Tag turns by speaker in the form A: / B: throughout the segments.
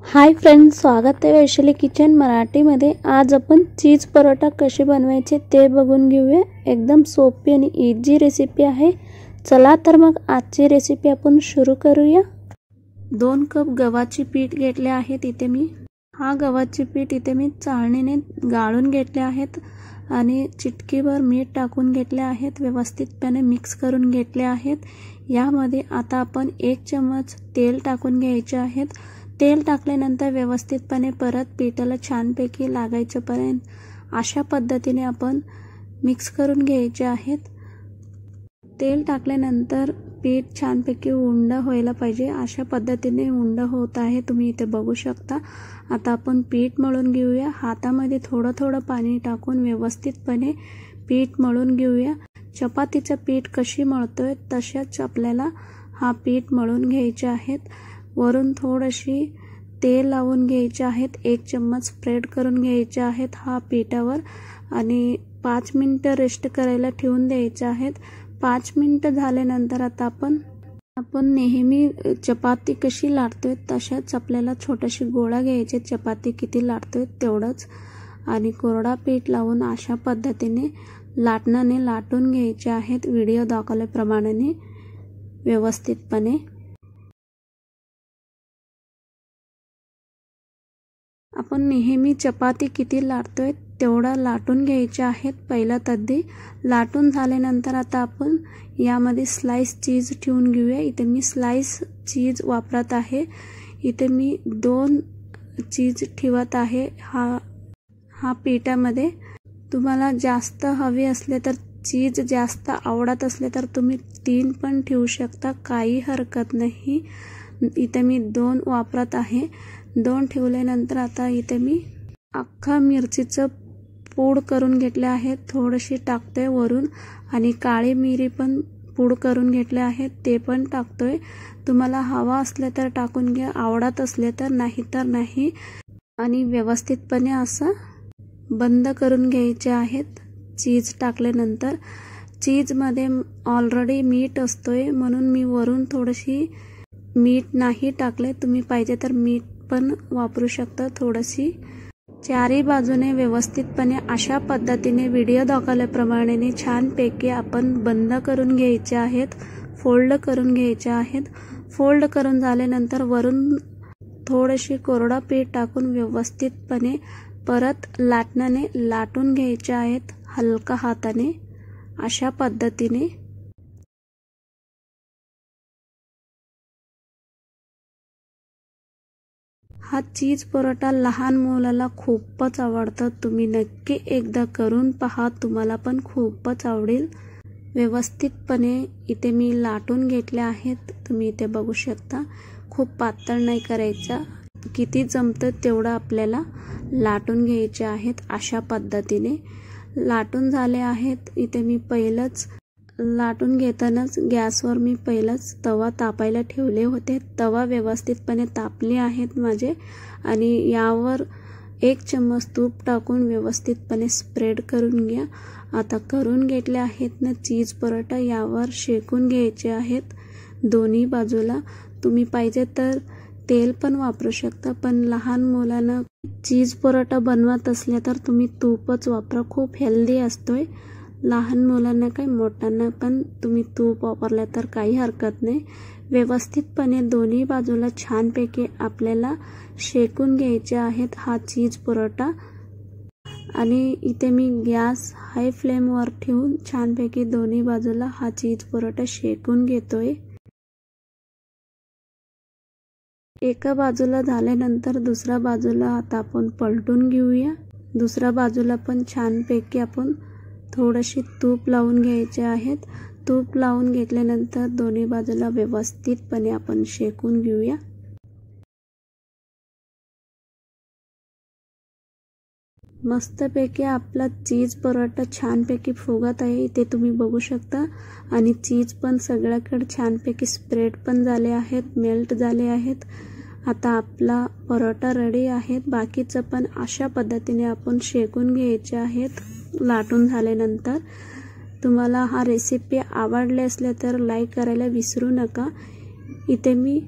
A: Hi friends, स्वागत आहे Vaishali kitchen मराठीमध्ये। आज आपण चीज परोठा कसे बनवायचे ते बघून घेऊया। एकदम सोपी आणि इझी रेसिपी आहे। चला तर मग आजची रेसिपी आपण सुरू करूया। 2 कप गव्हाचे पीठ घेतले आहेत इथे मी। गव्हाचे पीठ इथे मी चाळणीने गाळून घेतले आहेत आणि चिटकीभर मीठ टाकून घेतले आहेत। व्यवस्थितपणे मिक्स करून घेतले आहेत। यामध्ये आता आपण 1 चमच तेल टाकून घ्यायचे आहेत। तेल टाकल्यानंतर व्यवस्थितपणे परत पीठाला छानपैकी लागायच्यापर्यंत अशा पद्धतीने आपण मिक्स करून घ्यायचे आहेत। तेल टाकल्यानंतर पीठ छानपैकी उंड व्हायला पाहिजे, अशा पद्धतीने उंड होत आहे, तुम्ही इथे बघू शकता। आता आपण पीठ मळून घेऊया। हातामध्ये थोडं थोडं पाणी टाकून व्यवस्थितपणे पीठ मळून घेऊया। चपातीचं पीठ कशी मळतोय तशाच आपल्याला पीठ मळून घ्यायचे आहेत। वरून थोडीशी तेल लावून घ्यायचे आहेत। 1 चम्मच स्प्रेड करून घ्यायचे आहेत पीठावर आणि 5 मिनिटं रेस्ट करायला ठेवून द्यायचे आहेत। 5 मिनिटं झाल्यानंतर आता आपण नेहमी चपाती कशी लाटतोय तशाच आपल्याला छोटीशी गोळा घ्यायचे, चपाती किती लाटतोय तेवढंच, आणि कोरडा पीठ लावून अशा पद्धतीने लाटणाने लाटून घ्यायचे आहेत। व्हिडिओ दाखवल्याप्रमाणे व्यवस्थितपणे आपण नेहमी चपाती किती लाटतोय तेवढा लाटून घ्यायचे आहेत। पहिला तद्दी लाटून झाल्यानंतर आता आपण यामध्ये स्लाइस चीज ठेवून घेऊया। इथे मी स्लाइस चीज वापरत आहे। इथे मी 2 चीज ठेवत आहे पीठामध्ये। तुम्हाला जास्त हवे असले तर चीज जास्त आवडत असले तर तुम्ही 3 पण ठेवू शकता, काही हरकत नाही। इथे मी 2 वापरत आहे। 2 ठेवल्यानंतर आता इथे मी अख्खा मिरचीचं पूड करून घेतले आहे, थोडीशी टाकतोय वरून, आणि काळी मिरी पण पूड करून घेतले आहे, ते पण टाकतोय। तुम्हाला हवा असले तर टाकून घ्या, आवडत असले तर, नाही तर नाही। आणि व्यवस्थितपणे असं बंद करून घ्यायचे आहेत। चीज टाकल्यानंतर चीजमध्ये ऑलरेडी मीठ असतोय, म्हणून मी वरून थोडीशी मीठ नाही टाकले, तुम्ही पाहिजे तर मीठ पण वापरू शकता थोडीशी। चारी बाजूने व्यवस्थितपणे अशा पद्धतीने व्हिडिओ दाखवल्याप्रमाणे छानपैकी आपण बंद करून घ्यायचे आहेत, फोल्ड करून घ्यायचे आहेत। फोल्ड करून झाल्यानंतर वरून थोडीशी कोरडा पीठ टाकून व्यवस्थितपणे परत लाटणाने लाटून घ्यायचे आहेत, हलका हाताने अशा पद्धतीने। चीज परोठा लहान मुलाला खूपच आवडतं, तुम्ही नक्की एकदा करून पहा, तुम्हाला पण खूपच आवडेल। व्यवस्थितपणे इथे मी लाटून घेतले आहेत, तुम्ही इथे बघू शकता। खूप पातळ नाही करायचा, किती जमतं तेवढं आपल्याला लाटून घ्यायचे आहेत। अशा पद्धतीने लाटून झाले आहेत। इथे मी पहिलंच लाटून घेतानाच गॅसवर मी पहिलाच तवा तापायला ठेवले होते। तवा व्यवस्थितपणे तापले आहेत माझे, आणि यावर 1 चम्मच तूप टाकून व्यवस्थितपणे स्प्रेड करून घ्या। आता करून घेतले आहेत ना चीज परोठा, यावर शेकून घ्यायचे आहेत दोन्ही बाजूला। तुम्ही पाहिजे तर तेल पण वापरू शकता, पण लहान मुलांना चीज परोठा बनवत असले तर तुम्ही तूपच वापरा, खूप हेल्दी असतोय। लहान मुलांना काय, मोठ्यांना पण तुम्ही तूप वापरले तर काही हरकत नाही। व्यवस्थितपणे दोन्ही बाजूला छानपैकी आपल्याला शेकून घ्यायचे आहेत चीज परोठा। आणि इथे मी गॅस हाय फ्लेमवर ठेवून छानपैकी दोन्ही बाजूला चीज परोठा शेकून घेतोय। एका बाजूला झाल्यानंतर दुसऱ्या बाजूला आता आपण पलटून घेऊया। दुसऱ्या बाजूला पण छानपैकी आपण थोडीशी तूप लावून घ्यायचे आहेत। तूप लावून घेतल्यानंतर दोन्ही बाजूला व्यवस्थितपणे आपण शेकून घेऊया। मस्तपैकी आपला चीज परोठा छानपैकी फुगत आहे, इथे तुम्ही बघू शकता। आणि चीज पण सगळ्याकडे छानपैकी स्प्रेड पण झाले आहेत, मेल्ट झाले आहेत। आता आपला परोठा रेडी आहे। बाकीचं पण अशा पद्धतीने आपण शेकून घ्यायचे आहेत लाटून झाल्यानंतर। तुम्हाला रेसिपी आवडली असले तर लाईक करायला विसरू नका। इथे मी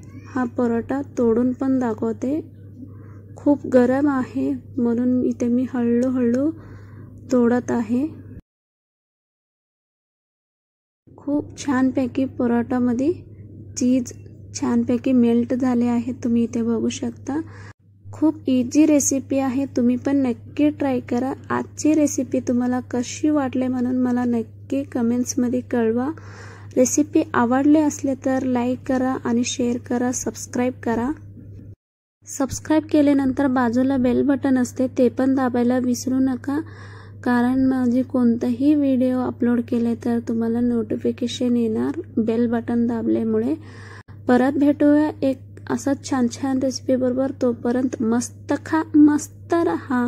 A: परोठा तोडून पण दाखवते, खूप गरम आहे म्हणून इथे मी हळूहळू तोडत आहे। खूप छानपैकी परोठामध्ये चीज छानपैकी मेल्ट झाले आहे, तुम्ही इथे बघू शकता। खूप इझी रेसिपी आहे, तुम्ही पण नक्की ट्राय करा। आजची रेसिपी तुम्हाला कशी वाटली म्हणून मला नक्की कमेंट्समध्ये कळवा। रेसिपी आवडली असले तर लाईक करा आणि शेअर करा, सबस्क्राईब करा। सबस्क्राईब केल्यानंतर बाजूला बेल बटन असते ते पण दाबायला विसरू नका, कारण माझे कोणताही व्हिडिओ अपलोड केले तर तुम्हाला नोटिफिकेशन येणार बेल बटन दाबल्यामुळे। परत भेटूया एक असं छान छान रेसिपी बरोबर, तोपर्यंत मस्त खा, मस्त रहा।